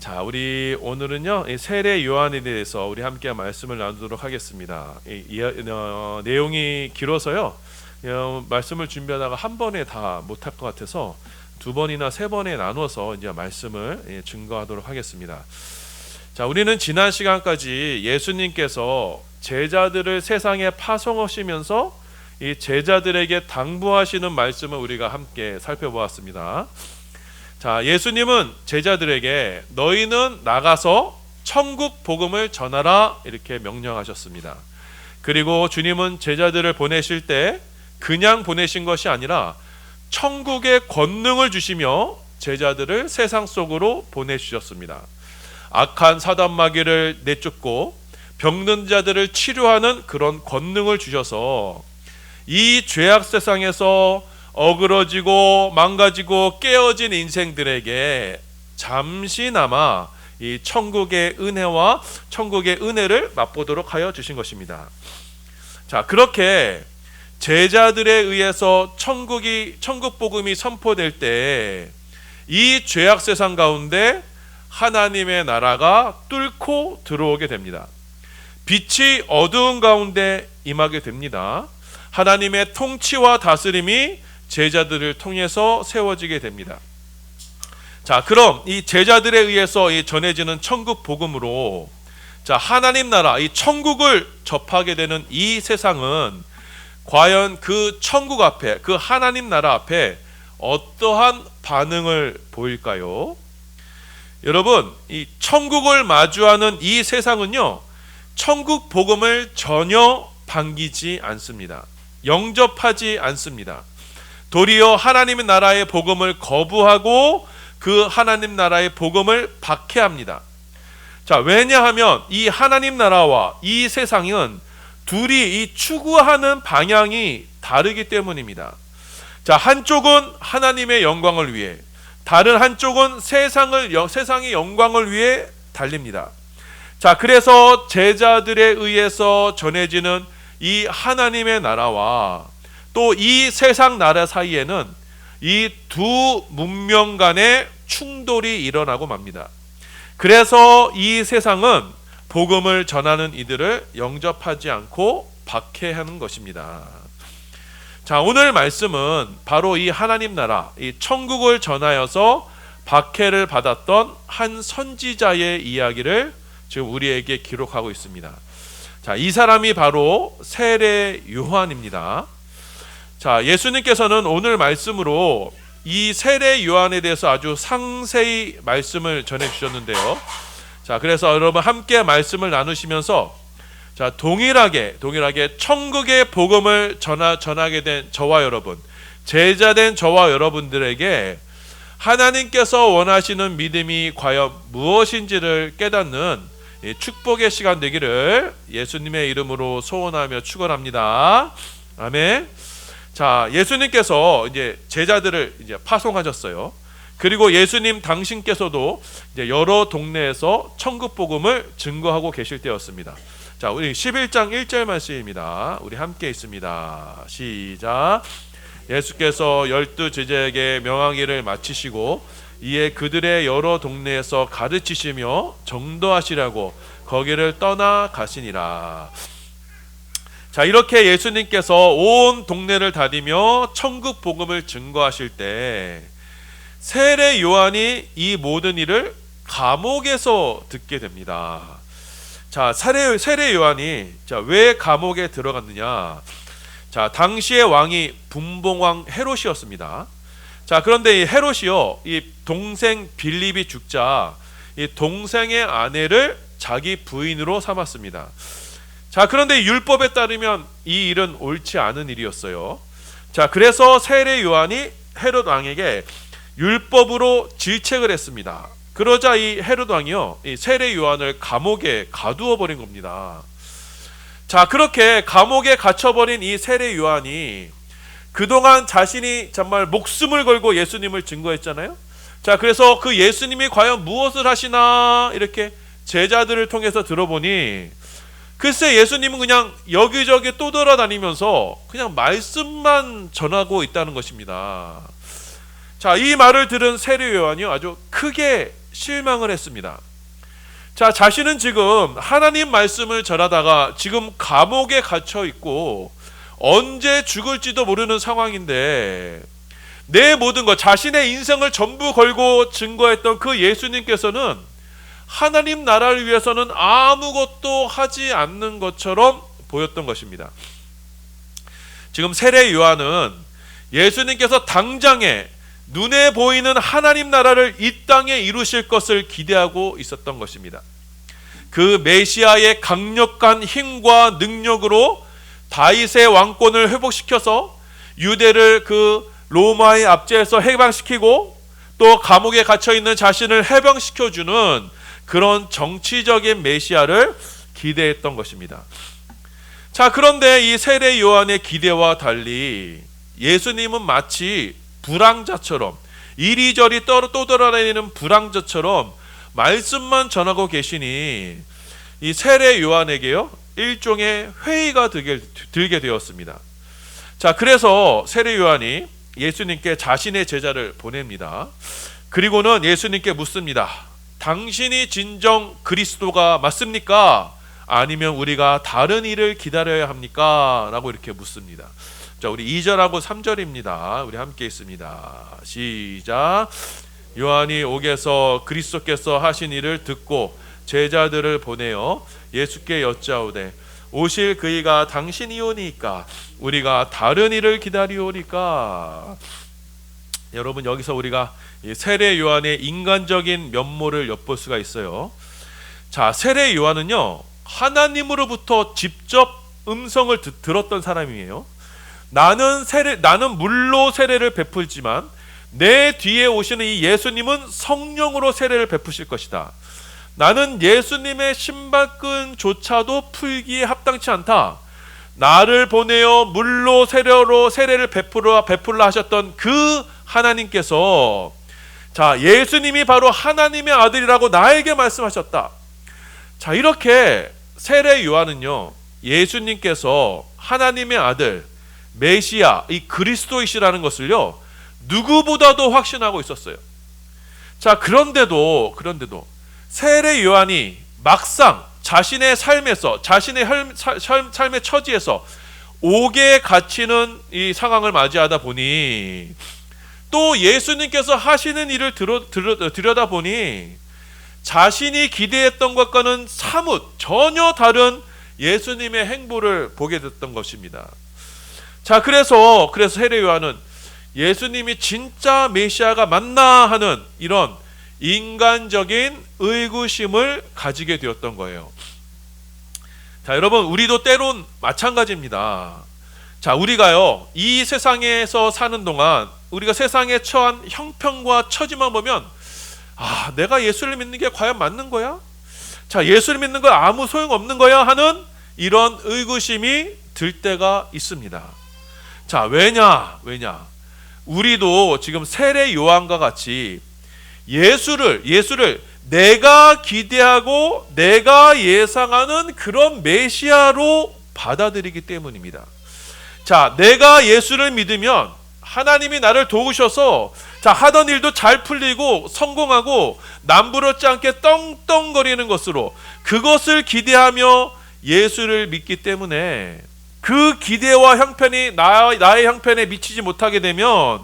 자, 우리 오늘은요, 이 세례 요한에 대해서 우리 함께 말씀을 나누도록 하겠습니다. 내용이 길어서요, 말씀을 준비하다가 한 번에 다 못할 것 같아서 두 번이나 세 번에 나눠서 이제 말씀을 증거하도록 하겠습니다. 자, 우리는 지난 시간까지 예수님께서 제자들을 세상에 파송하시면서 이 제자들에게 당부하시는 말씀을 우리가 함께 살펴보았습니다. 자, 예수님은 제자들에게 너희는 나가서 천국 복음을 전하라 이렇게 명령하셨습니다. 그리고 주님은 제자들을 보내실 때 그냥 보내신 것이 아니라 천국의 권능을 주시며 제자들을 세상 속으로 보내주셨습니다. 악한 사단 마귀를 내쫓고 병든 자들을 치료하는 그런 권능을 주셔서 이 죄악 세상에서 어그러지고 망가지고 깨어진 인생들에게 잠시나마 이 천국의 은혜와 천국의 은혜를 맛보도록 하여 주신 것입니다. 자, 그렇게 제자들에 의해서 천국 복음이 선포될 때 이 죄악 세상 가운데 하나님의 나라가 뚫고 들어오게 됩니다. 빛이 어두운 가운데 임하게 됩니다. 하나님의 통치와 다스림이 제자들을 통해서 세워지게 됩니다. 자, 그럼 이 제자들에 의해서 전해지는 천국 복음으로 자, 하나님 나라, 이 천국을 접하게 되는 이 세상은 과연 그 천국 앞에, 그 하나님 나라 앞에 어떠한 반응을 보일까요? 여러분, 이 천국을 마주하는 이 세상은요, 천국 복음을 전혀 반기지 않습니다. 영접하지 않습니다. 도리어 하나님의 나라의 복음을 거부하고 그 하나님 나라의 복음을 박해합니다. 자, 왜냐하면 이 하나님 나라와 이 세상은 둘이 이 추구하는 방향이 다르기 때문입니다. 자, 한쪽은 하나님의 영광을 위해, 다른 한쪽은 세상의 영광을 위해 달립니다. 자, 그래서 제자들에 의해서 전해지는 이 하나님의 나라와 또 이 세상 나라 사이에는 이 두 문명 간의 충돌이 일어나고 맙니다. 그래서 이 세상은 복음을 전하는 이들을 영접하지 않고 박해하는 것입니다. 자, 오늘 말씀은 바로 이 하나님 나라, 이 천국을 전하여서 박해를 받았던 한 선지자의 이야기를 지금 우리에게 기록하고 있습니다. 자, 이 사람이 바로 세례 요한입니다. 자, 예수님께서는 오늘 말씀으로 이 세례 요한에 대해서 아주 상세히 말씀을 전해 주셨는데요. 자, 그래서 여러분 함께 말씀을 나누시면서 자, 동일하게 천국의 복음을 전하게 된 저와 여러분, 제자된 저와 여러분들에게 하나님께서 원하시는 믿음이 과연 무엇인지를 깨닫는 축복의 시간 되기를 예수님의 이름으로 소원하며 축원합니다. 아멘. 자, 예수님께서 이제 제자들을 이제 파송하셨어요. 그리고 예수님 당신께서도 이제 여러 동네에서 천국 복음을 증거하고 계실 때였습니다. 자, 우리 11장 1절 말씀입니다. 우리 함께 있습니다. 시작. 예수께서 12 제자에게 명하기를 마치시고 이에 그들의 여러 동네에서 가르치시며 전도하시라고 거기를 떠나 가시니라. 자, 이렇게 예수님께서 온 동네를 다니며 천국 복음을 증거하실 때 세례 요한이 이 모든 일을 감옥에서 듣게 됩니다. 자, 세례 요한이 왜 감옥에 들어갔느냐? 자, 당시의 왕이 분봉왕 헤롯이었습니다. 자, 그런데 이 헤롯이요, 이 동생 빌립이 죽자 이 동생의 아내를 자기 부인으로 삼았습니다. 자, 그런데 율법에 따르면 이 일은 옳지 않은 일이었어요. 자, 그래서 세례 요한이 헤롯 왕에게 율법으로 질책을 했습니다. 그러자 이 헤롯 왕이요, 이 세례 요한을 감옥에 가두어 버린 겁니다. 자, 그렇게 감옥에 갇혀버린 이 세례 요한이 그동안 자신이 정말 목숨을 걸고 예수님을 증거했잖아요. 자, 그래서 그 예수님이 과연 무엇을 하시나 이렇게 제자들을 통해서 들어보니 글쎄 예수님은 그냥 여기저기 떠돌아다니면서 그냥 말씀만 전하고 있다는 것입니다. 자, 이 말을 들은 세례 요한이 아주 크게 실망을 했습니다. 자, 자신은 지금 하나님 말씀을 전하다가 지금 감옥에 갇혀 있고 언제 죽을지도 모르는 상황인데, 내 모든 것, 자신의 인생을 전부 걸고 증거했던 그 예수님께서는 하나님 나라를 위해서는 아무것도 하지 않는 것처럼 보였던 것입니다. 지금 세례 요한은 예수님께서 당장에 눈에 보이는 하나님 나라를 이 땅에 이루실 것을 기대하고 있었던 것입니다. 그 메시아의 강력한 힘과 능력으로 다윗의 왕권을 회복시켜서 유대를 그 로마의 압제에서 해방시키고 또 감옥에 갇혀있는 자신을 해방시켜주는 그런 정치적인 메시아를 기대했던 것입니다. 자, 그런데 이 세례 요한의 기대와 달리 예수님은 마치 불황자처럼, 이리저리 떠돌아다니는 불황자처럼 말씀만 전하고 계시니 이 세례 요한에게요, 일종의 회의가 들게 되었습니다. 자, 그래서 세례 요한이 예수님께 자신의 제자를 보냅니다. 그리고는 예수님께 묻습니다. 당신이 진정 그리스도가 맞습니까? 아니면 우리가 다른 일을 기다려야 합니까? 라고 이렇게 묻습니다. 자, 우리 2절하고 3절입니다. 우리 함께 있습니다. 시작. 요한이 옥에서 그리스도께서 하신 일을 듣고 제자들을 보내어 예수께 여짜오되 오실 그이가 당신이오니까 우리가 다른 일을 기다리오니까. 여러분, 여기서 우리가 세례 요한의 인간적인 면모를 엿볼 수가 있어요. 자, 세례 요한은요, 하나님으로부터 직접 음성을 들었던 사람이에요. 나는 물로 세례를 베풀지만 내 뒤에 오시는 이 예수님은 성령으로 세례를 베푸실 것이다. 나는 예수님의 신발끈조차도 풀기에 합당치 않다. 나를 보내어 물로 세례를 베풀라 하셨던 그 하나님께서, 자, 예수님이 바로 하나님의 아들이라고 나에게 말씀하셨다. 자, 이렇게 세례 요한은요, 예수님께서 하나님의 아들, 메시아, 이 그리스도이시라는 것을요, 누구보다도 확신하고 있었어요. 자, 그런데도 세례 요한이 막상 자신의 삶에서, 자신의 삶의 처지에서 옥에 갇히는 이 상황을 맞이하다 보니, 또 예수님께서 하시는 일을 들여다보니 자신이 기대했던 것과는 사뭇 전혀 다른 예수님의 행보를 보게 됐던 것입니다. 자, 그래서 세례 요한은 예수님이 진짜 메시아가 맞나 하는 이런 인간적인 의구심을 가지게 되었던 거예요. 자, 여러분, 우리도 때론 마찬가지입니다. 자, 우리가요, 이 세상에서 사는 동안 우리가 세상에 처한 형편과 처지만 보면, 아, 내가 예수를 믿는 게 과연 맞는 거야? 자, 예수를 믿는 거 아무 소용없는 거야? 하는 이런 의구심이 들 때가 있습니다. 자, 왜냐? 우리도 지금 세례 요한과 같이 예수를 내가 기대하고 내가 예상하는 그런 메시아로 받아들이기 때문입니다. 자, 내가 예수를 믿으면 하나님이 나를 도우셔서, 자, 하던 일도 잘 풀리고 성공하고 남부럽지 않게 떵떵거리는 것으로, 그것을 기대하며 예수를 믿기 때문에 그 기대와 형편이 나의 형편에 미치지 못하게 되면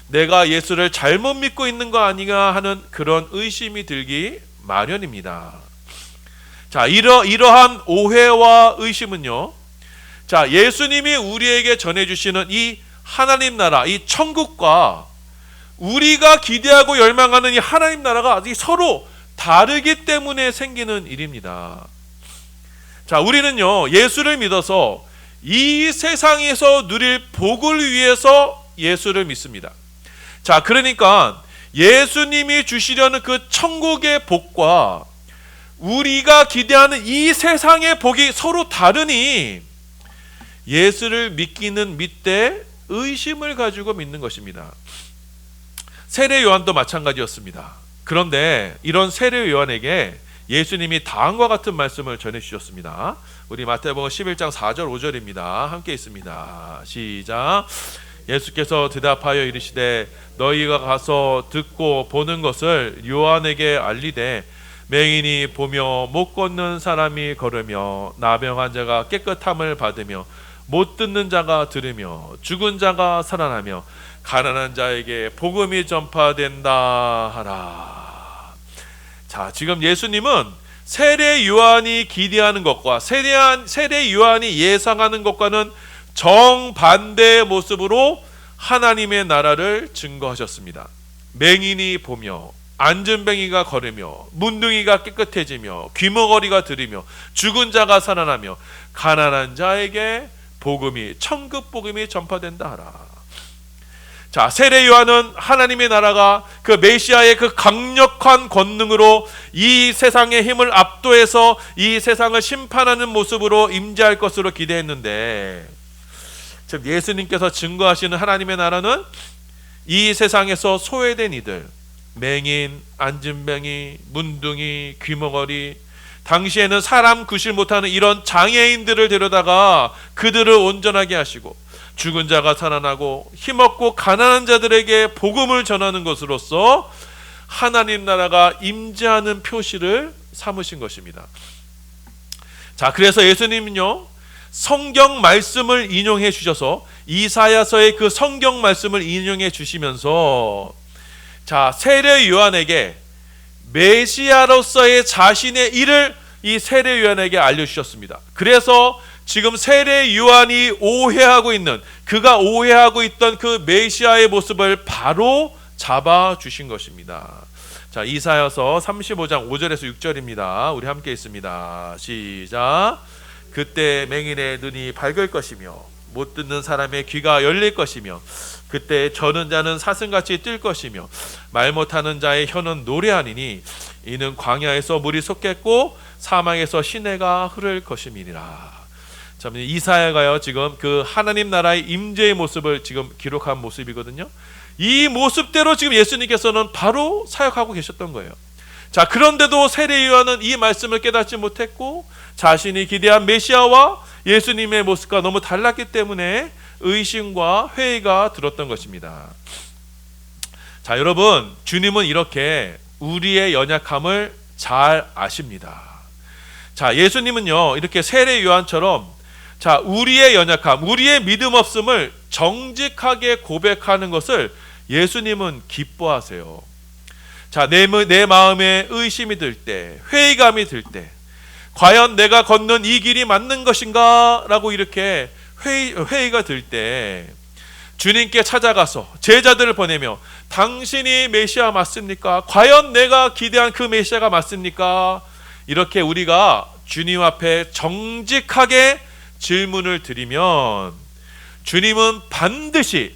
내가 예수를 잘못 믿고 있는 거 아닌가 하는 그런 의심이 들기 마련입니다. 자, 이러한 오해와 의심은요, 자, 예수님이 우리에게 전해주시는 이 하나님 나라, 이 천국과 우리가 기대하고 열망하는 이 하나님 나라가 서로 다르기 때문에 생기는 일입니다. 자, 우리는요, 예수를 믿어서 이 세상에서 누릴 복을 위해서 예수를 믿습니다. 자, 그러니까 예수님이 주시려는 그 천국의 복과 우리가 기대하는 이 세상의 복이 서로 다르니 예수를 믿기는 믿되 의심을 가지고 믿는 것입니다. 세례 요한도 마찬가지였습니다. 그런데 이런 세례 요한에게 예수님이 다음과 같은 말씀을 전해주셨습니다. 우리 마태복음 11장 4절 5절입니다. 함께 있습니다. 시작. 예수께서 대답하여 이르시되 너희가 가서 듣고 보는 것을 요한에게 알리되 맹인이 보며 못 걷는 사람이 걸으며 나병한 자가 깨끗함을 받으며 못 듣는 자가 들으며 죽은 자가 살아나며 가난한 자에게 복음이 전파된다 하라. 자, 지금 예수님은 세례 요한이 기대하는 것과 세례 요한이 예상하는 것과는 정반대의 모습으로 하나님의 나라를 증거하셨습니다. 맹인이 보며 안전뱅이가 걸으며 문둥이가 깨끗해지며 귀머거리가 들으며 죽은 자가 살아나며 가난한 자에게 천국 복음이 전파된다 하라. 자, 세례 요한은 하나님의 나라가 그 메시아의 그 강력한 권능으로 이 세상의 힘을 압도해서 이 세상을 심판하는 모습으로 임재할 것으로 기대했는데, 즉 예수님께서 증거하시는 하나님의 나라는 이 세상에서 소외된 이들, 맹인, 안진뱅이, 문둥이, 귀머거리, 당시에는 사람 구실 못하는 이런 장애인들을 데려다가 그들을 온전하게 하시고 죽은 자가 살아나고 힘없고 가난한 자들에게 복음을 전하는 것으로서 하나님 나라가 임재하는 표시를 삼으신 것입니다. 자, 그래서 예수님은요, 성경 말씀을 인용해 주셔서 이사야서의 그 성경 말씀을 인용해 주시면서, 자, 세례 요한에게 메시아로서의 자신의 일을 이 세례 요한에게 알려주셨습니다. 그래서 지금 세례 요한이 그가 오해하고 있던 그 메시아의 모습을 바로 잡아주신 것입니다. 자, 이사야서 35장 5절에서 6절입니다. 우리 함께 있습니다. 시작. 그때 맹인의 눈이 밝을 것이며 못 듣는 사람의 귀가 열릴 것이며 그때 저는 자는 사슴같이 뛸 것이며 말 못하는 자의 혀는 노래하니니 이는 광야에서 물이 솟겠고 사망에서 시내가 흐를 것임이니라. 자, 이사야가요, 지금 그 하나님 나라의 임재의 모습을 지금 기록한 모습이거든요. 이 모습대로 지금 예수님께서는 바로 사역하고 계셨던 거예요. 자, 그런데도 세례 요한은 이 말씀을 깨닫지 못했고 자신이 기대한 메시아와 예수님의 모습과 너무 달랐기 때문에 의심과 회의가 들었던 것입니다. 자, 여러분, 주님은 이렇게 우리의 연약함을 잘 아십니다. 자, 예수님은요, 이렇게 세례 요한처럼, 자, 우리의 연약함, 우리의 믿음 없음을 정직하게 고백하는 것을 예수님은 기뻐하세요. 자, 내 마음에 의심이 들 때, 회의감이 들 때, 과연 내가 걷는 이 길이 맞는 것인가? 라고 이렇게 회의가 들 때 주님께 찾아가서 제자들을 보내며 당신이 메시아 맞습니까? 과연 내가 기대한 그 메시아가 맞습니까? 이렇게 우리가 주님 앞에 정직하게 질문을 드리면 주님은 반드시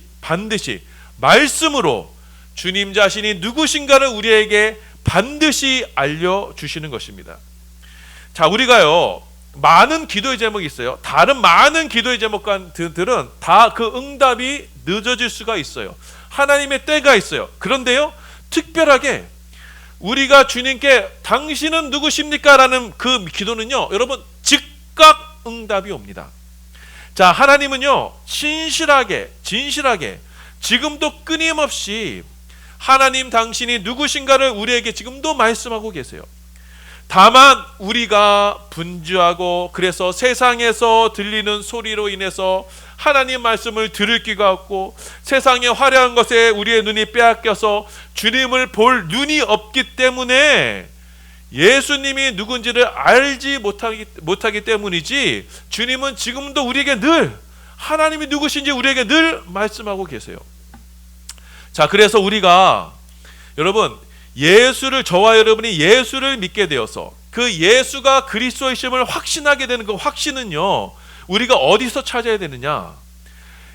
말씀으로 주님 자신이 누구신가를 우리에게 반드시 알려주시는 것입니다. 자, 우리가요, 많은 기도의 제목이 있어요. 다른 많은 기도의 제목들은 다 그 응답이 늦어질 수가 있어요. 하나님의 때가 있어요. 그런데요, 특별하게 우리가 주님께 당신은 누구십니까? 라는 그 기도는요, 여러분, 즉각 응답이 옵니다. 자, 하나님은요, 진실하게 지금도 끊임없이 하나님 당신이 누구신가를 우리에게 지금도 말씀하고 계세요. 다만 우리가 분주하고 그래서 세상에서 들리는 소리로 인해서 하나님 말씀을 들을 기가 없고 세상의 화려한 것에 우리의 눈이 빼앗겨서 주님을 볼 눈이 없기 때문에 예수님이 누군지를 알지 못하기 때문이지, 주님은 지금도 우리에게 늘 하나님이 누구신지 우리에게 늘 말씀하고 계세요. 자, 그래서 우리가 여러분, 저와 여러분이 예수를 믿게 되어서 그 예수가 그리스도이심을 확신하게 되는 그 확신은요, 우리가 어디서 찾아야 되느냐?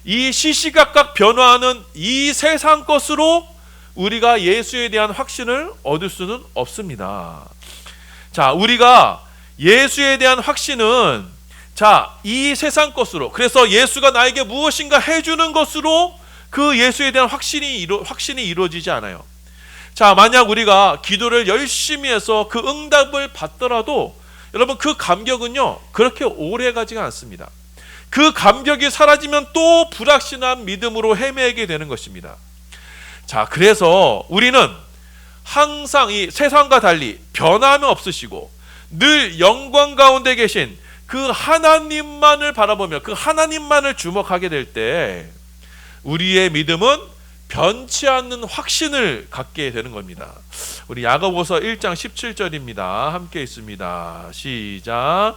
이 시시각각 변화하는 이 세상 것으로 우리가 예수에 대한 확신을 얻을 수는 없습니다. 자, 우리가 예수에 대한 확신은, 자, 이 세상 것으로, 그래서 예수가 나에게 무엇인가 해주는 것으로 그 예수에 대한 확신이 이루어지지 않아요. 자, 만약 우리가 기도를 열심히 해서 그 응답을 받더라도 여러분, 그 감격은요, 그렇게 오래 가지가 않습니다. 그 감격이 사라지면 또 불확신한 믿음으로 헤매게 되는 것입니다. 자, 그래서 우리는 항상 이 세상과 달리 변함이 없으시고 늘 영광 가운데 계신 그 하나님만을 바라보며 그 하나님만을 주목하게 될 때 우리의 믿음은 변치 않는 확신을 갖게 되는 겁니다. 우리 야고보서 1장 17절입니다. 함께 있습니다. 시작.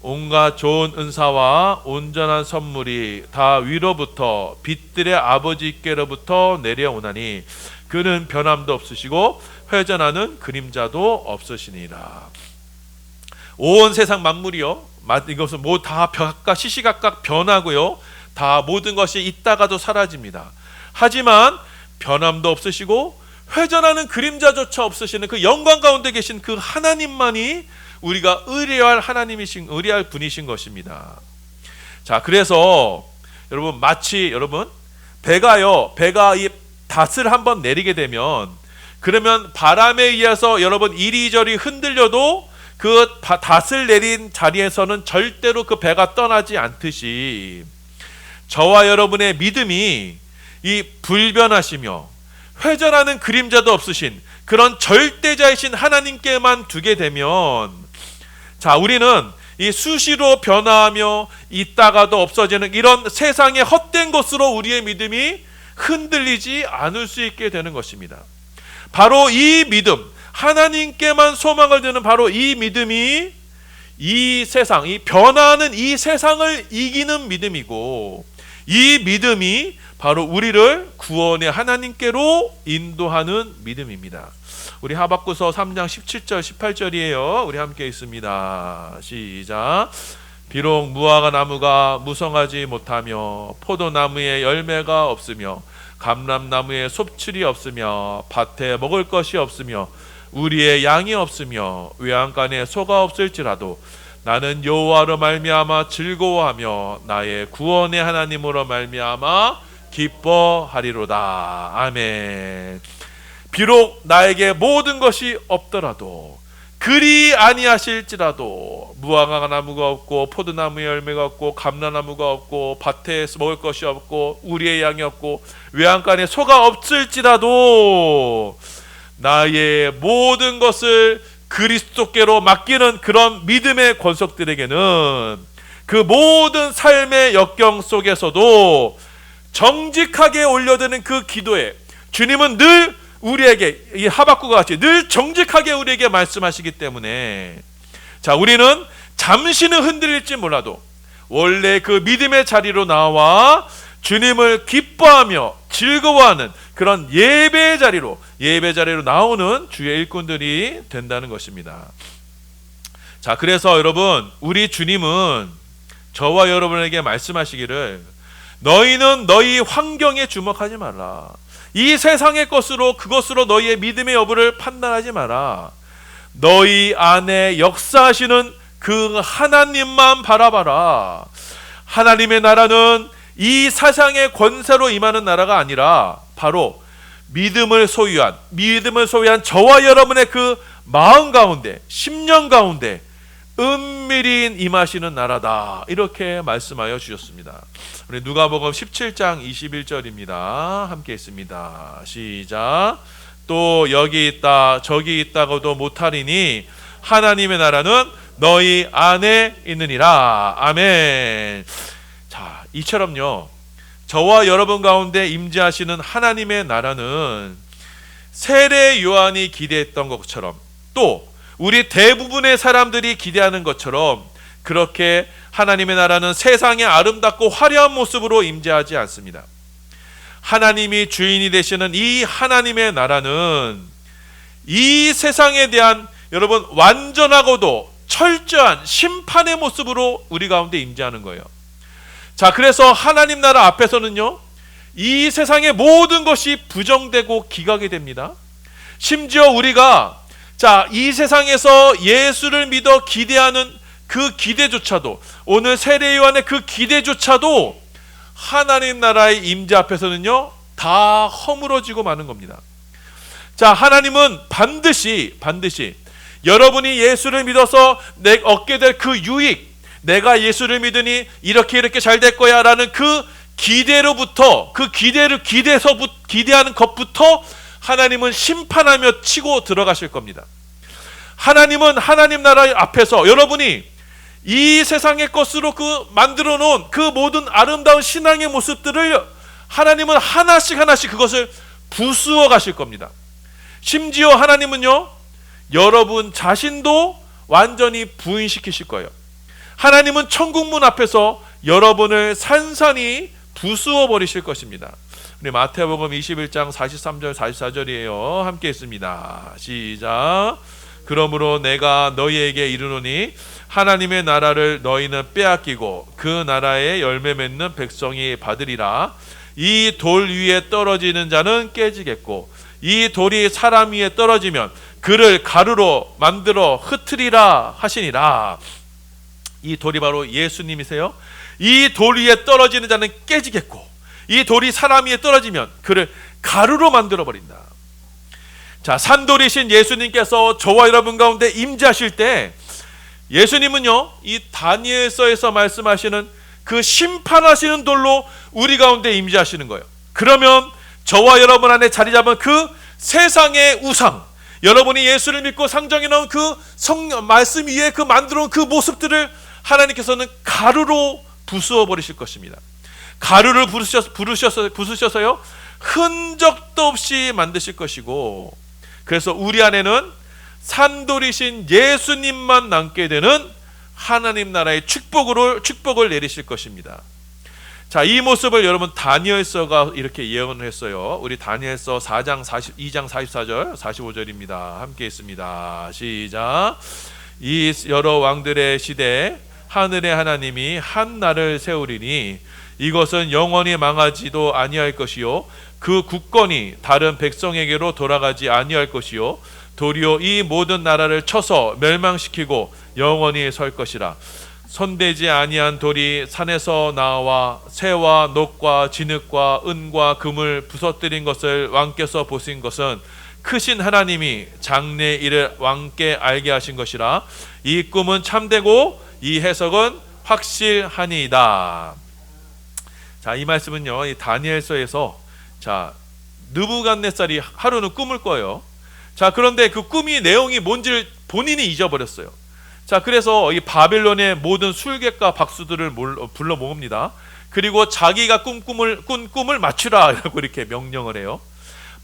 온갖 좋은 은사와 온전한 선물이 다 위로부터 빛들의 아버지께로부터 내려오나니 그는 변함도 없으시고 회전하는 그림자도 없으시니라. 온 세상 만물이요, 이것은 뭐 다 각각 시시각각 변하고요, 다 모든 것이 있다가도 사라집니다. 하지만 변함도 없으시고 회전하는 그림자조차 없으시는 그 영광 가운데 계신 그 하나님만이 우리가 의뢰할 의뢰할 분이신 것입니다. 자, 그래서 여러분 마치 배가 이 닷을 한번 내리게 되면 그러면 바람에 의해서 여러분 이리저리 흔들려도 그 닷을 내린 자리에서는 절대로 그 배가 떠나지 않듯이 저와 여러분의 믿음이 이 불변하시며 회전하는 그림자도 없으신 그런 절대자이신 하나님께만 두게 되면, 자, 우리는 이 수시로 변화하며 있다가도 없어지는 이런 세상의 헛된 것으로 우리의 믿음이 흔들리지 않을 수 있게 되는 것입니다. 바로 이 믿음, 하나님께만 소망을 두는 바로 이 믿음이 이 세상, 이 변화하는 이 세상을 이기는 믿음이고, 이 믿음이 바로 우리를 구원의 하나님께로 인도하는 믿음입니다. 우리 하박구서 3장 17절 18절이에요. 우리 함께 있습니다. 시작. 비록 무화과 나무가 무성하지 못하며 포도나무에 열매가 없으며 감람나무에 섭출이 없으며 밭에 먹을 것이 없으며 우리의 양이 없으며 외양간에 소가 없을지라도 나는 여호와로 말미암아 즐거워하며 나의 구원의 하나님으로 말미암아 기뻐하리로다. 아멘. 비록 나에게 모든 것이 없더라도 그리 아니하실지라도 무화과 나무가 없고 포도나무에 열매가 없고 감람나무가 없고 밭에 먹을 것이 없고 우리의 양이 없고 외양간에 소가 없을지라도 나의 모든 것을 그리스도께로 맡기는 그런 믿음의 권속들에게는 그 모든 삶의 역경 속에서도 정직하게 올려드는 그 기도에 주님은 늘 우리에게 이 하박구가 같이 늘 정직하게 우리에게 말씀하시기 때문에, 자, 우리는 잠시는 흔들릴지 몰라도 원래 그 믿음의 자리로 나와 주님을 기뻐하며 즐거워하는 그런 예배의 자리로 나오는 주의 일꾼들이 된다는 것입니다. 자, 그래서 여러분, 우리 주님은 저와 여러분에게 말씀하시기를 너희는 너희 환경에 주목하지 말라. 이 세상의 것으로 그것으로 너희의 믿음의 여부를 판단하지 마라. 너희 안에 역사하시는 그 하나님만 바라봐라. 하나님의 나라는 이 세상의 권세로 임하는 나라가 아니라 바로 믿음을 소유한 저와 여러분의 그 마음 가운데, 심령 가운데 은밀히 임하시는 나라다. 이렇게 말씀하여 주셨습니다. 우리 누가복음 17장 21절입니다. 함께 있습니다. 시작. 또 여기 있다 저기 있다고도 못하리니 하나님의 나라는 너희 안에 있느니라. 아멘. 자, 이처럼요, 저와 여러분 가운데 임재하시는 하나님의 나라는 세례 요한이 기대했던 것처럼, 또 우리 대부분의 사람들이 기대하는 것처럼 그렇게 하나님의 나라는 세상의 아름답고 화려한 모습으로 임재하지 않습니다. 하나님이 주인이 되시는 이 하나님의 나라는 이 세상에 대한 여러분 완전하고도 철저한 심판의 모습으로 우리 가운데 임재하는 거예요. 자, 그래서 하나님 나라 앞에서는요, 이 세상의 모든 것이 부정되고 기각이 됩니다. 심지어 우리가 이 세상에서 예수를 믿어 기대하는 그 기대조차도, 오늘 세례 요한의 그 기대조차도 하나님 나라의 임재 앞에서는요 다 허물어지고 마는 겁니다. 자, 하나님은 반드시 여러분이 예수를 믿어서 얻게 될 그 유익, 내가 예수를 믿으니 이렇게 잘 될 거야 라는 그 기대로부터, 그 기대하는 것부터 하나님은 심판하며 치고 들어가실 겁니다. 하나님은 하나님 나라 앞에서 여러분이 이 세상의 것으로 만들어 놓은 그 모든 아름다운 신앙의 모습들을 하나님은 하나씩 그것을 부수어 가실 겁니다. 심지어 하나님은요, 여러분 자신도 완전히 부인시키실 거예요. 하나님은 천국문 앞에서 여러분을 산산히 부수어 버리실 것입니다. 우리 마태복음 21장 43절 44절이에요. 함께 읽습니다. 시작. 그러므로 내가 너희에게 이르노니 하나님의 나라를 너희는 빼앗기고 그 나라에 열매 맺는 백성이 받으리라. 이 돌 위에 떨어지는 자는 깨지겠고 이 돌이 사람 위에 떨어지면 그를 가루로 만들어 흩으리라 하시니라. 이 돌이 바로 예수님이세요. 이 돌 위에 떨어지는 자는 깨지겠고 이 돌이 사람 위에 떨어지면 그를 가루로 만들어 버린다. 자, 산돌이신 예수님께서 저와 여러분 가운데 임재하실 때 예수님은요, 이 다니엘서에서 말씀하시는 그 심판하시는 돌로 우리 가운데 임재하시는 거예요. 그러면 저와 여러분 안에 자리 잡은 그 세상의 우상, 여러분이 예수를 믿고 상정해 놓은 그 말씀 위에 그 만들어 놓은 그 모습들을 하나님께서는 가루로 부수어 버리실 것입니다. 가루를 부수셔서요, 흔적도 없이 만드실 것이고, 그래서 우리 안에는 산돌이신 예수님만 남게 되는 하나님 나라의 축복을 내리실 것입니다. 자, 이 모습을 여러분 다니엘서가 이렇게 예언을 했어요. 우리 다니엘서 2장 44절 45절입니다. 함께 있습니다. 시작. 이 여러 왕들의 시대에 하늘의 하나님이 한 날을 세우리니 이것은 영원히 망하지도 아니할 것이요 그 국권이 다른 백성에게로 돌아가지 아니할 것이요 도리어 이 모든 나라를 쳐서 멸망시키고 영원히 설 것이라. 손대지 아니한 돌이 산에서 나와 새와 녹과 진흙과 은과 금을 부서뜨린 것을 왕께서 보신 것은 크신 하나님이 장래 일을 왕께 알게 하신 것이라. 이 꿈은 참되고 이 해석은 확실하니이다. 자, 이 말씀은요, 이 다니엘서에서 자, 느부갓네살이 하루는 꿈을 꿔요. 자, 그런데 그 꿈이 내용이 뭔지를 본인이 잊어버렸어요. 자, 그래서 이 바벨론의 모든 술객과 박수들을 불러 모읍니다. 그리고 자기가 꾼 꿈을 맞추라라고 이렇게 명령을 해요.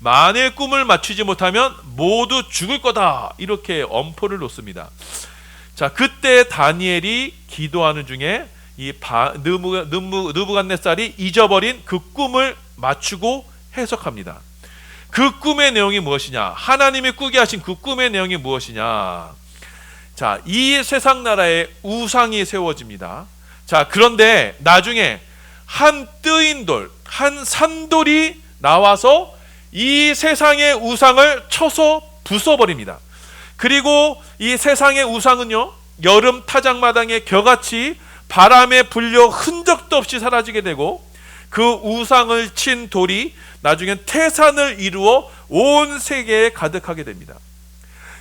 만일 꿈을 맞추지 못하면 모두 죽을 거다 이렇게 엄포를 놓습니다. 자, 그때 다니엘이 기도하는 중에 이 느부갓네살이 잊어버린 그 꿈을 맞추고 해석합니다. 그 꿈의 내용이 무엇이냐? 하나님이 꾸게 하신 그 꿈의 내용이 무엇이냐? 자, 이 세상 나라에 우상이 세워집니다. 자, 그런데 나중에 한 뜨인 돌, 한 산돌이 나와서 이 세상의 우상을 쳐서 부숴버립니다. 그리고 이 세상의 우상은요, 여름 타작마당에 겨같이 바람에 불려 흔적도 없이 사라지게 되고 그 우상을 친 돌이 나중엔 태산을 이루어 온 세계에 가득하게 됩니다.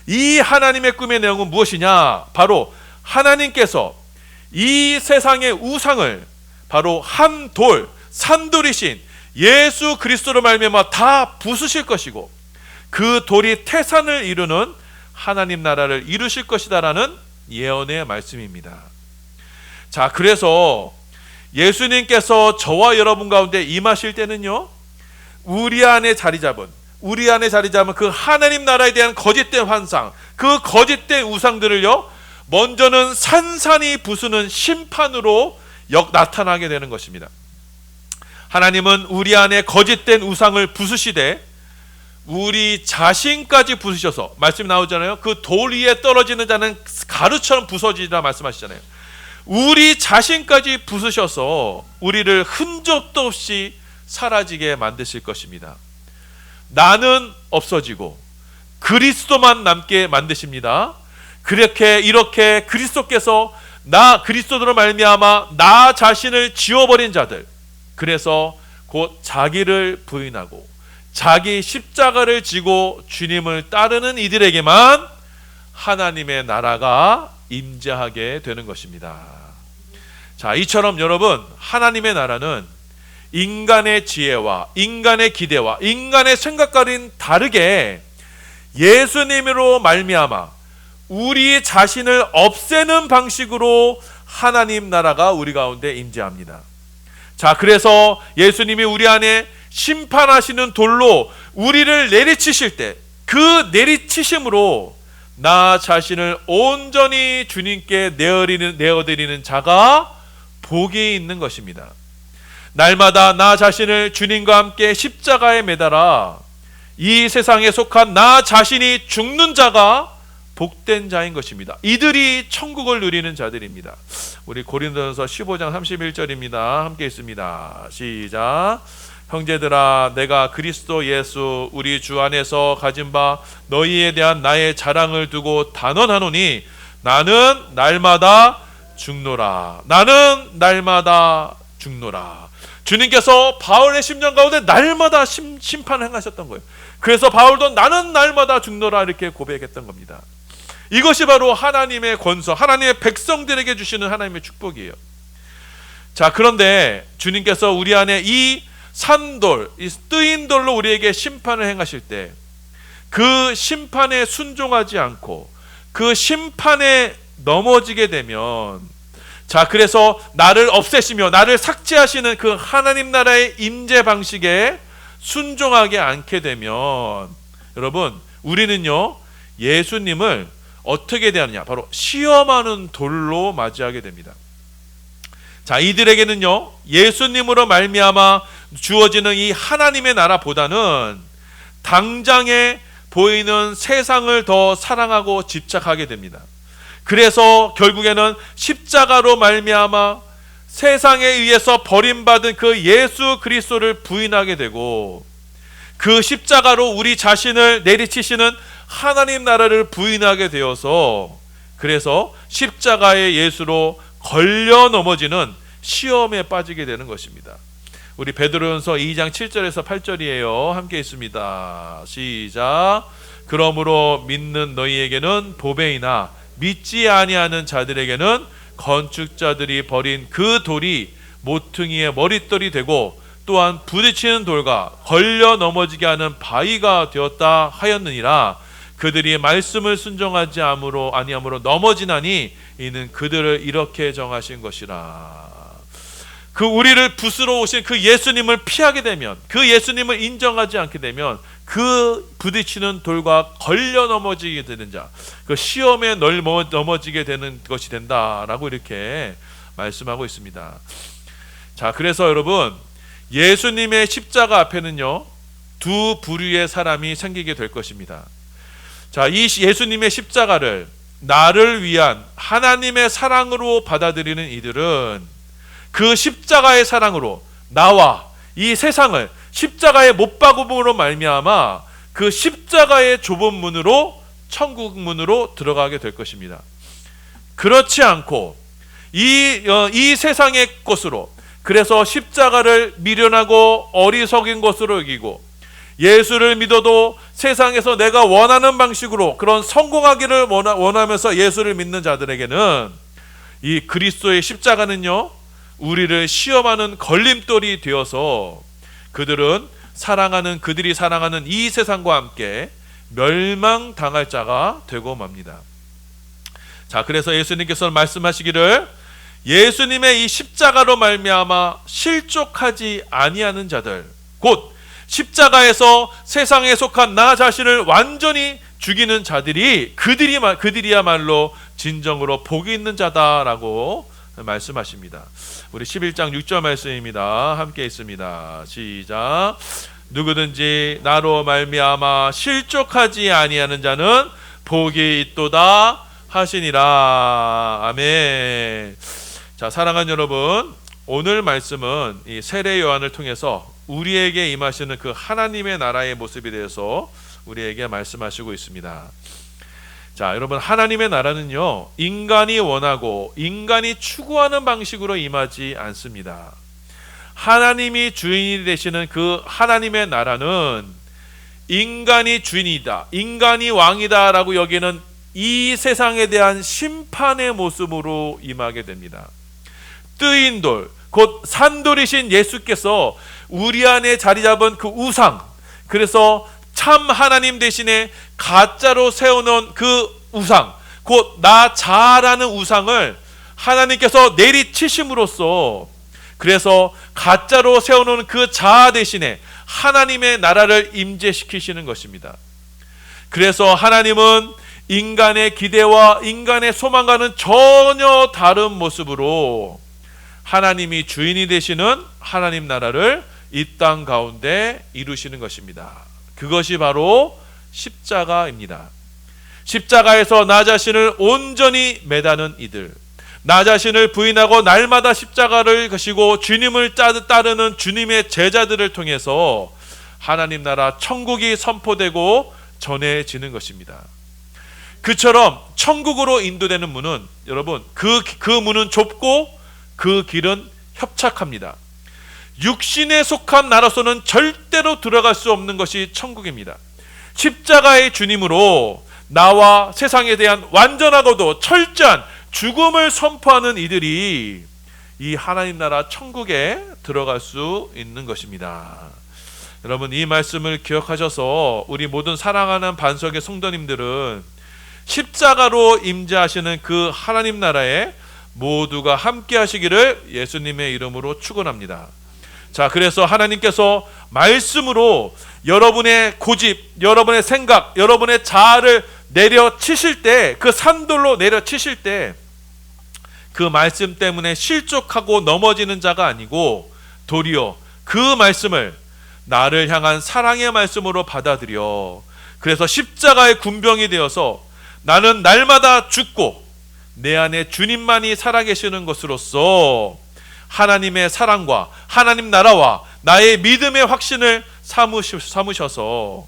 이 하나님의 꿈의 내용은 무엇이냐? 바로 하나님께서 이 세상의 우상을 바로 한 돌, 산돌이신 예수 그리스도로 말미암아 다 부수실 것이고 그 돌이 태산을 이루는 하나님 나라를 이루실 것이다라는 예언의 말씀입니다. 자, 그래서 예수님께서 저와 여러분 가운데 임하실 때는요, 우리 안에 자리 잡은 그 하나님 나라에 대한 거짓된 환상, 그 거짓된 우상들을요, 먼저는 산산히 부수는 심판으로 나타나게 되는 것입니다. 하나님은 우리 안에 거짓된 우상을 부수시되 우리 자신까지 부수셔서, 말씀 나오잖아요. 그 돌 위에 떨어지는 자는 가루처럼 부서지리라 말씀하시잖아요. 우리 자신까지 부수셔서 우리를 흔적도 없이 사라지게 만드실 것입니다. 나는 없어지고 그리스도만 남게 만드십니다. 이렇게 그리스도께서 그리스도로 말미암아 나 자신을 지워버린 자들, 그래서 곧 자기를 부인하고 자기 십자가를 지고 주님을 따르는 이들에게만 하나님의 나라가 임재하게 되는 것입니다. 자, 이처럼 여러분, 하나님의 나라는 인간의 지혜와 인간의 기대와 인간의 생각과는 다르게 예수님으로 말미암아 우리 자신을 없애는 방식으로 하나님 나라가 우리 가운데 임재합니다. 자, 그래서 예수님이 우리 안에 심판하시는 돌로 우리를 내리치실 때 그 내리치심으로 나 자신을 온전히 주님께 내어드리는 자가 복이 있는 것입니다. 날마다 나 자신을 주님과 함께 십자가에 매달아 이 세상에 속한 나 자신이 죽는 자가 복된 자인 것입니다. 이들이 천국을 누리는 자들입니다. 우리 고린도전서 15장 31절입니다. 함께 있습니다. 시작. 형제들아, 내가 그리스도 예수 우리 주 안에서 가진 바 너희에 대한 나의 자랑을 두고 단언하노니 나는 날마다 죽노라. 나는 날마다 죽노라. 주님께서 바울의 심령 가운데 날마다 심판을 행하셨던 거예요. 그래서 바울도 나는 날마다 죽노라 이렇게 고백했던 겁니다. 이것이 바로 하나님의 권서, 하나님의 백성들에게 주시는 하나님의 축복이에요. 자, 그런데 주님께서 우리 안에 이 산돌, 이 뜨인 돌로 우리에게 심판을 행하실 때 그 심판에 순종하지 않고 그 심판에 넘어지게 되면, 자, 그래서 나를 없애시며 나를 삭제하시는 그 하나님 나라의 임재 방식에 순종하지 않게 되면, 여러분, 우리는요 예수님을 어떻게 대하느냐, 바로 시험하는 돌로 맞이하게 됩니다. 자, 이들에게는요 예수님으로 말미암아 주어지는 이 하나님의 나라보다는 당장에 보이는 세상을 더 사랑하고 집착하게 됩니다. 그래서 결국에는 십자가로 말미암아 세상에 의해서 버림받은 그 예수 그리스도를 부인하게 되고, 그 십자가로 우리 자신을 내리치시는 하나님 나라를 부인하게 되어서, 그래서 십자가의 예수로 걸려 넘어지는 시험에 빠지게 되는 것입니다. 우리 베드로전서 2장 7절에서 8절이에요. 함께 있습니다. 시작. 그러므로 믿는 너희에게는 보배이나 믿지 아니하는 자들에게는 건축자들이 버린 그 돌이 모퉁이의 머릿돌이 되고 또한 부딪히는 돌과 걸려 넘어지게 하는 바위가 되었다 하였느니라. 그들이 말씀을 순종하지 아니함으로 넘어지나니 이는 그들을 이렇게 정하신 것이라. 그 우리를 부수러 오신 그 예수님을 피하게 되면, 그 예수님을 인정하지 않게 되면 그 부딪히는 돌과 걸려 넘어지게 되는 자, 그 시험에 넘어지게 되는 것이 된다라고 이렇게 말씀하고 있습니다. 자, 그래서 여러분, 예수님의 십자가 앞에는요 두 부류의 사람이 생기게 될 것입니다. 자, 이 예수님의 십자가를 나를 위한 하나님의 사랑으로 받아들이는 이들은 그 십자가의 사랑으로 나와 이 세상을 십자가의 못 박음으로 말미암아 그 십자가의 좁은 문으로, 천국 문으로 들어가게 될 것입니다. 그렇지 않고 이 세상의 것으로, 그래서 십자가를 미련하고 어리석인 것으로 여기고 예수를 믿어도 세상에서 내가 원하는 방식으로 그런 성공하기를 원하면서 예수를 믿는 자들에게는 이 그리스도의 십자가는요 우리를 시험하는 걸림돌이 되어서 그들이 사랑하는 이 세상과 함께 멸망당할 자가 되고 맙니다. 자, 그래서 예수님께서 말씀하시기를 예수님의 이 십자가로 말미암아 실족하지 아니하는 자들, 곧 십자가에서 세상에 속한 나 자신을 완전히 죽이는 자들이 그들이야말로 진정으로 복이 있는 자다라고 말씀하십니다. 우리 11장 6절 말씀입니다. 함께 있습니다. 시작. 누구든지 나로 말미암아 실족하지 아니하는 자는 복이 있도다 하시니라. 아멘. 자, 사랑하는 여러분, 오늘 말씀은 이 세례 요한을 통해서 우리에게 임하시는 그 하나님의 나라의 모습에 대해서 우리에게 말씀하시고 있습니다. 자, 여러분, 하나님의 나라는요 인간이 원하고 인간이 추구하는 방식으로 임하지 않습니다. 하나님이 주인이 되시는 그 하나님의 나라는 인간이 주인이다, 인간이 왕이다 라고 여기는 이 세상에 대한 심판의 모습으로 임하게 됩니다. 뜨인 돌, 곧 산돌이신 예수께서 우리 안에 자리 잡은 그 우상, 그래서 참 하나님 대신에 가짜로 세워놓은 그 우상, 곧 나 자아라는 우상을 하나님께서 내리치심으로써, 그래서 가짜로 세워놓은 그 자아 대신에 하나님의 나라를 임재시키시는 것입니다. 그래서 하나님은 인간의 기대와 인간의 소망과는 전혀 다른 모습으로 하나님이 주인이 되시는 하나님 나라를 이 땅 가운데 이루시는 것입니다. 그것이 바로 십자가입니다. 십자가에서 나 자신을 온전히 매다는 이들, 나 자신을 부인하고 날마다 십자가를 가시고 주님을 따르는 주님의 제자들을 통해서 하나님 나라 천국이 선포되고 전해지는 것입니다. 그처럼 천국으로 인도되는 문은, 여러분, 그 문은 좁고 그 길은 협착합니다. 육신에 속한 나로서는 절대로 들어갈 수 없는 것이 천국입니다. 십자가의 주님으로 나와 세상에 대한 완전하고도 철저한 죽음을 선포하는 이들이 이 하나님 나라 천국에 들어갈 수 있는 것입니다. 여러분, 이 말씀을 기억하셔서 우리 모든 사랑하는 반석의 성도님들은 십자가로 임재하시는 그 하나님 나라에 모두가 함께 하시기를 예수님의 이름으로 축원합니다. 자, 그래서 하나님께서 말씀으로 여러분의 고집, 여러분의 생각, 여러분의 자아를 내려치실 때, 그 산돌로 내려치실 때 그 말씀 때문에 실족하고 넘어지는 자가 아니고 도리어 그 말씀을 나를 향한 사랑의 말씀으로 받아들여, 그래서 십자가의 군병이 되어서 나는 날마다 죽고 내 안에 주님만이 살아계시는 것으로서 하나님의 사랑과 하나님 나라와 나의 믿음의 확신을 삼으셔서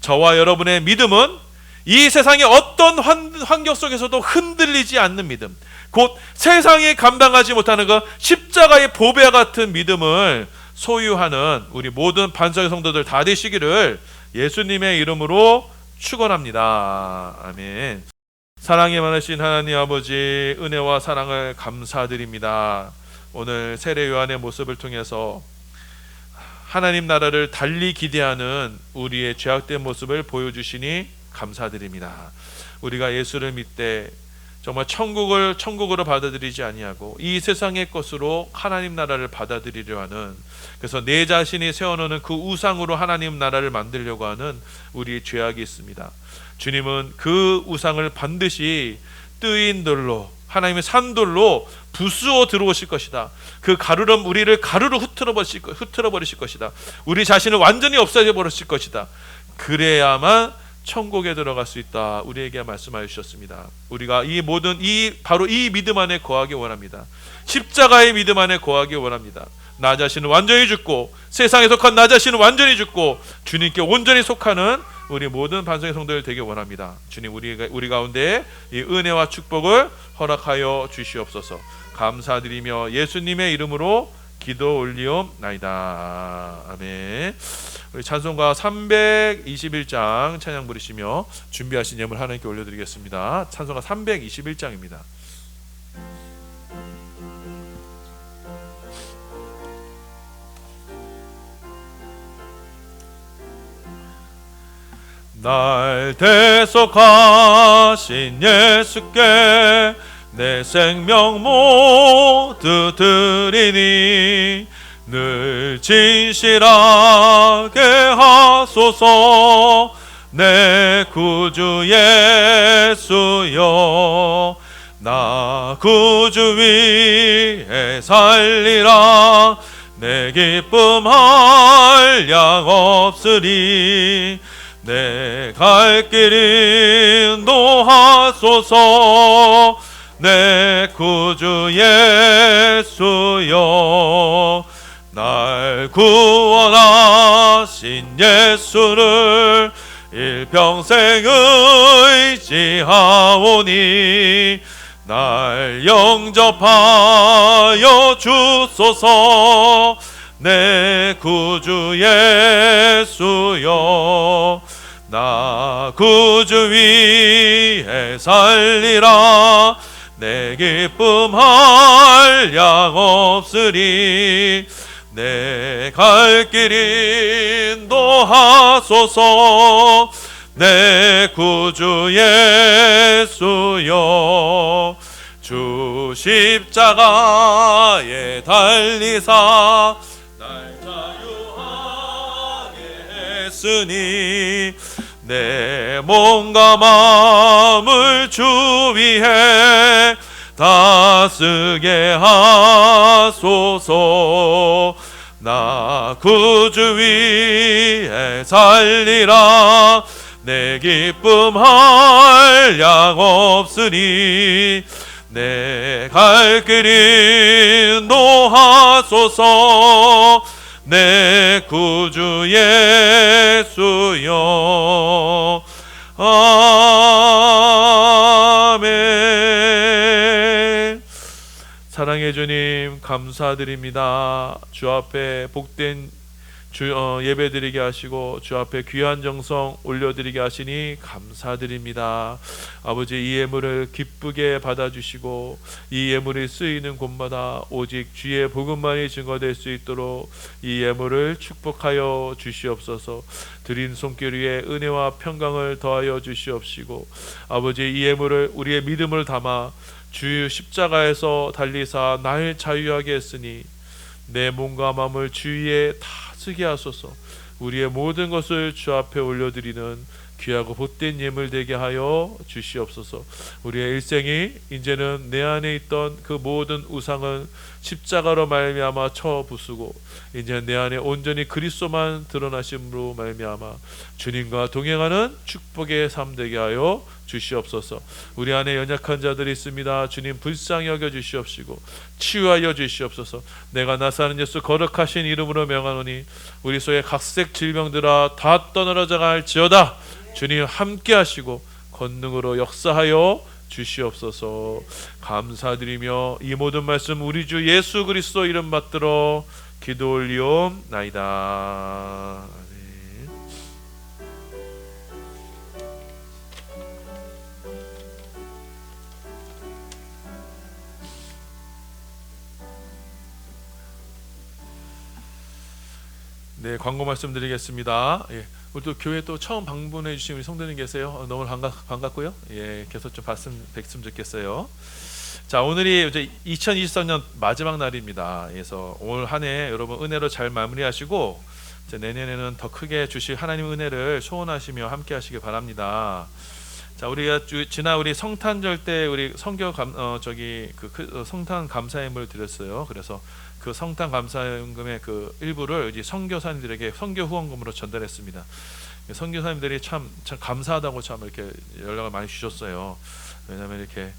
저와 여러분의 믿음은 이 세상의 어떤 환경 속에서도 흔들리지 않는 믿음, 곧 세상이 감당하지 못하는 그 십자가의 보배와 같은 믿음을 소유하는 우리 모든 반석의 성도들 다 되시기를 예수님의 이름으로 축원합니다. 아멘. 사랑이 많으신 하나님 아버지, 은혜와 사랑을 감사드립니다. 오늘 세례 요한의 모습을 통해서 하나님 나라를 달리 기대하는 우리의 죄악된 모습을 보여주시니 감사드립니다. 우리가 예수를 믿되 정말 천국으로 받아들이지 아니하고 이 세상의 것으로 하나님 나라를 받아들이려 하는, 그래서 내 자신이 세워놓는 그 우상으로 하나님 나라를 만들려고 하는 우리의 죄악이 있습니다. 주님은 그 우상을 반드시 뜨인 돌로, 하나님의 산돌로 부수어 들어오실 것이다. 그 가루름 우리를 가루로 흐트러 버리실 것이다. 우리 자신을 완전히 없애져 버리실 것이다. 그래야만 천국에 들어갈 수 있다. 우리에게 말씀하여 주셨습니다. 우리가 바로 이 믿음 안에 거하기 원합니다. 십자가의 믿음 안에 거하기 원합니다. 나 자신은 완전히 죽고, 세상에 속한 나 자신은 완전히 죽고 주님께 온전히 속하는 우리 모든 반석의 성도들 되기 원합니다. 주님, 우리 가운데 이 은혜와 축복을 허락하여 주시옵소서. 감사드리며 예수님의 이름으로 기도 올리옵나이다. 아멘. 우리 찬송가 321장 찬양 부르시며 준비하신 예물 하나님께 올려드리겠습니다. 찬송가 321장입니다. 날 대속하신 예수께 내 생명 모두 드리니 늘 진실하게 하소서. 내 구주 예수여, 나 구주 위에 살리라. 내 기쁨 한량 없으리. 내 갈 길 인도하소서. 내 구주 예수여, 날 구원하신 예수를 일평생 의지하오니 날 영접하여 주소서. 내 구주 예수여, 나 구주 위에 살리라. 내 기쁨 한량 없으리. 내 갈 길 인도하소서. 내 구주 예수여, 주 십자가에 달리사 날 자유하게 했으니 내 몸과 마음을 주 위해 다쓰게 하소서. 나 구주 위에 살리라. 내 기쁨 한량 없으니 내 갈 길 인도하소서. 내 구주 예수여. 아멘. 사랑해 주님, 감사드립니다. 주 앞에 복된 예배드리게 하시고 주 앞에 귀한 정성 올려드리게 하시니 감사드립니다. 아버지, 이 예물을 기쁘게 받아주시고 이 예물이 쓰이는 곳마다 오직 주의 복음만이 증거될 수 있도록 이 예물을 축복하여 주시옵소서. 드린 손길 위에 은혜와 평강을 더하여 주시옵시고, 아버지, 이 예물을 우리의 믿음을 담아 주 십자가에서 달리사 날 자유하게 했으니 내 몸과 마음을 주 위에 다 쓰게 하소서. 우리의 모든 것을 주 앞에 올려드리는 귀하고 복된 예물 되게 하여 주시옵소서. 우리의 일생이 이제는 내 안에 있던 그 모든 우상은 십자가로 말미암아 쳐 부수고 이제 내 안에 온전히 그리스도만 드러나심으로 말미암아 주님과 동행하는 축복의 삶 되게 하여 주시옵소서. 우리 안에 연약한 자들이 있습니다. 주님 불쌍히 여겨 주시옵시고 치유하여 주시옵소서. 내가 나사는 예수 거룩하신 이름으로 명하노니 우리 속의 각색 질병들아 다 떠나져 갈지어다. 주님 함께 하시고 권능으로 역사하여 주시옵소서. 감사드리며 이 모든 말씀 우리 주 예수 그리스도 이름 받들어 기도 올리옵나이다. 네, 광고 말씀드리겠습니다. 예, 우리 또 교회 또 처음 방문해 주신 우리 성도님 계세요. 너무 반갑고요. 예, 계속 좀 뵀으면 좋겠어요. 자, 오늘이 이제 2023년 마지막 날입니다. 그래서 올 한 해 여러분 은혜로 잘 마무리하시고 이제 내년에는 더 크게 주실 하나님 은혜를 소원하시며 함께 하시기 바랍니다. 자, 우리가 지난 우리 성탄절 때 우리 성탄 감사임을 드렸어요. 그래서 그 성탄 감사연금의 그 일부를 이제 선교사님들에게 선교 후원금으로 전달했습니다. 선교사님들이 참 감사하다고 참 이렇게 연락을 많이 주셨어요. 왜냐하면 이렇게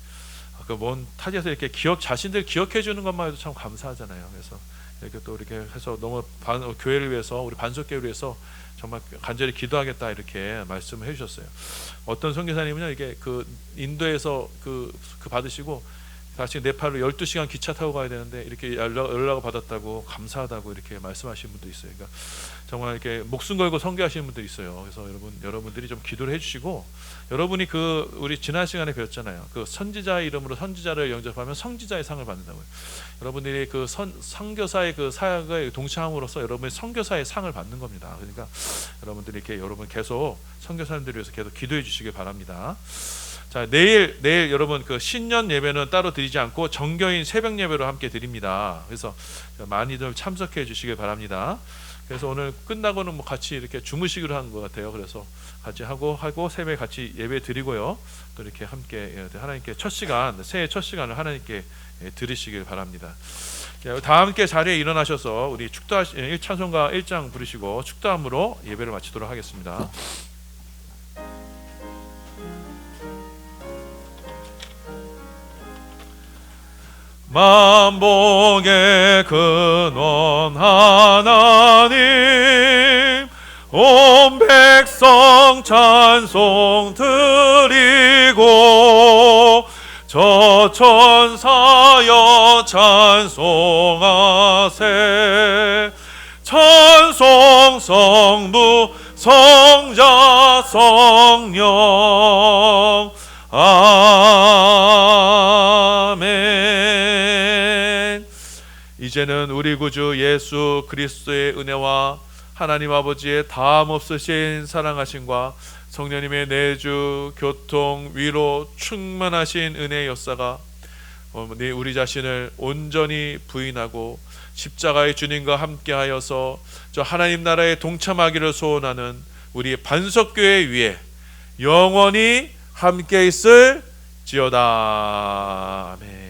그 먼 타지에서 이렇게 자신들 기억해 주는 것만 해도 참 감사하잖아요. 그래서 이렇게 또 이렇게 해서 너무 교회를 위해서 우리 반석교회를 위해서 정말 간절히 기도하겠다 이렇게 말씀을 해주셨어요. 어떤 선교사님은요 이게 그 인도에서 그 받으시고 다시 네팔로 12시간 기차 타고 가야 되는데 이렇게 연락을 받았다고 감사하다고 이렇게 말씀하시는 분도 있어요. 그러니까 정말 이렇게 목숨 걸고 선교하시는 분도 있어요. 그래서 여러분들이 좀 기도를 해주시고, 여러분이 그 우리 지난 시간에 배웠잖아요. 그 선지자의 이름으로 선지자를 영접하면 성지자의 상을 받는다고요. 여러분들이 그 선교사의 그 사역에 동참함으로써 여러분이 선교사의 상을 받는 겁니다. 그러니까 여러분들이 이렇게 여러분 계속 선교사님들을 위해서 계속 기도해 주시길 바랍니다. 자, 내일 여러분 그 신년 예배는 따로 드리지 않고 정교인 새벽 예배로 함께 드립니다. 그래서 많이들 참석해 주시길 바랍니다. 그래서 오늘 끝나고는 뭐 같이 이렇게 주무시기로 한 것 같아요. 그래서 같이 하고 새벽에 같이 예배 드리고요. 또 이렇게 함께 하나님께 새해 첫 시간을 하나님께 드리시길 바랍니다. 다 함께 자리에 일어나셔서 우리 찬송가 1장 부르시고 축도함으로 예배를 마치도록 하겠습니다. 만복의 근원 하나님, 온 백성 찬송 드리고 저 천사여 찬송하세. 찬송 성부 성자 성령. 이제는 우리 구주 예수 그리스도의 은혜와 하나님 아버지의 다함 없으신 사랑하심과 성령님의 내주, 교통, 위로 충만하신 은혜의 역사가 우리 자신을 온전히 부인하고 십자가의 주님과 함께하여서 저 하나님 나라에 동참하기를 소원하는 우리 반석교회 위에 영원히 함께 있을지어다. 아멘.